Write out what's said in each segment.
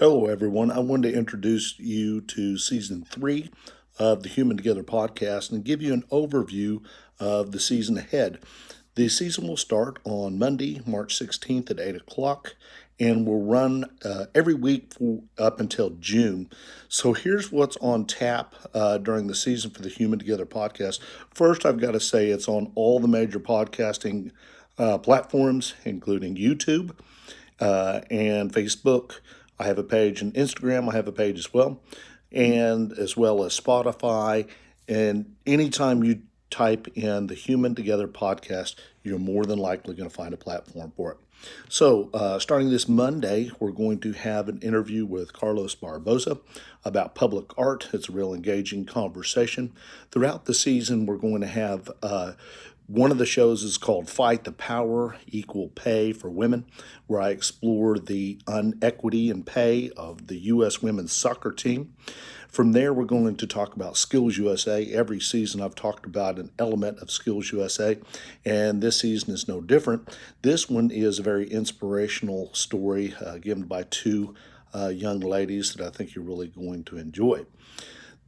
Hello, everyone. I wanted to introduce you to season 3 of the Human Together podcast and give you an overview of the season ahead. The season will start on Monday, March 16th at 8 o'clock, and will run every week up until June. So here's what's on tap during the season for the Human Together podcast. First, I've got to say it's on all the major podcasting platforms, including YouTube and Facebook. I have a page on Instagram. I have a page as well, and as well as Spotify. And anytime you type in the Human Together podcast, you're more than likely going to find a platform for it. So, starting this Monday, we're going to have an interview with Carlos Barboza about public art. It's a real engaging conversation. Throughout the season, we're going to have one of the shows is called Fight the Power, Equal Pay for Women, where I explore the inequity in pay of the U.S. women's soccer team. From there, we're going to talk about Skills USA. Every season, I've talked about an element of Skills USA, and this season is no different. This one is a very inspirational story given by two young ladies that I think you're really going to enjoy.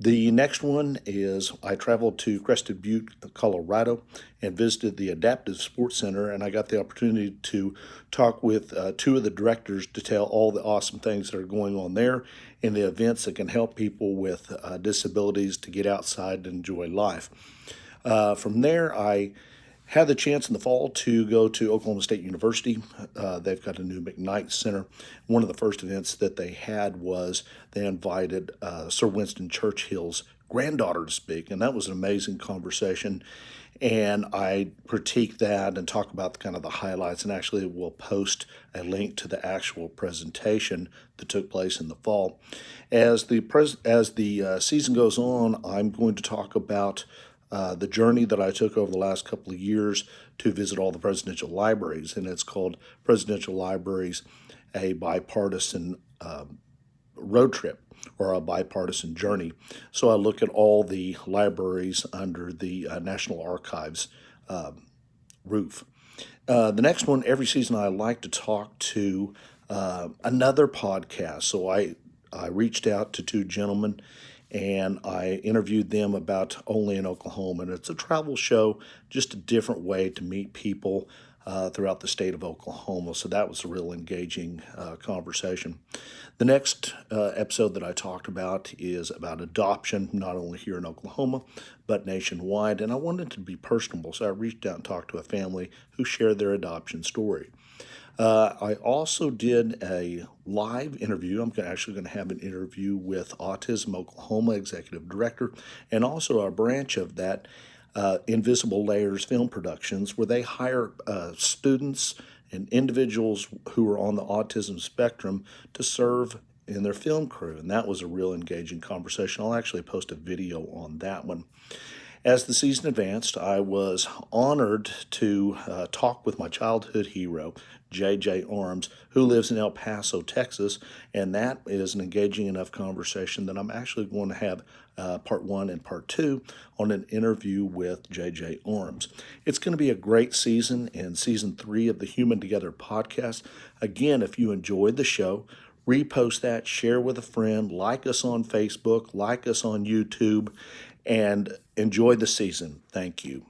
The next one is I traveled to Crested Butte, Colorado, and visited the Adaptive Sports Center, and I got the opportunity to talk with two of the directors to tell all the awesome things that are going on there and the events that can help people with disabilities to get outside and enjoy life. From there, I had the chance in the fall to go to Oklahoma State University. They've got a new McKnight Center. One of the first events that they had was they invited Sir Winston Churchill's granddaughter to speak, and that was an amazing conversation. And I critique that and talk about kind of the highlights, and actually will post a link to the actual presentation that took place in the fall. As the season goes on, I'm going to talk about the journey that I took over the last couple of years to visit all the presidential libraries, and it's called Presidential Libraries, a bipartisan road trip or a bipartisan journey. So I look at all the libraries under the National Archives roof. The next one, every season I like to talk to another podcast. So I reached out to two gentlemen and I interviewed them about Only in Oklahoma. And it's a travel show, just a different way to meet people throughout the state of Oklahoma. So that was a real engaging conversation. The next episode that I talked about is about adoption, not only here in Oklahoma, but nationwide. And I wanted to be personable, so I reached out and talked to a family who shared their adoption story. I also did a live interview. I'm actually going to have an interview with Autism Oklahoma Executive Director, and also a branch of that, Invisible Layers Film Productions, where they hire students and individuals who are on the autism spectrum to serve in their film crew. And that was a real engaging conversation. I'll actually post a video on that one. As the season advanced, I was honored to talk with my childhood hero, J.J. Arms, who lives in El Paso, Texas, and that is an engaging enough conversation that I'm actually going to have part 1 and part 2 on an interview with J.J. Arms. It's going to be a great season in season 3 of the Human Together podcast. Again, if you enjoyed the show, repost that, share with a friend, like us on Facebook, like us on YouTube, and enjoy the season. Thank you.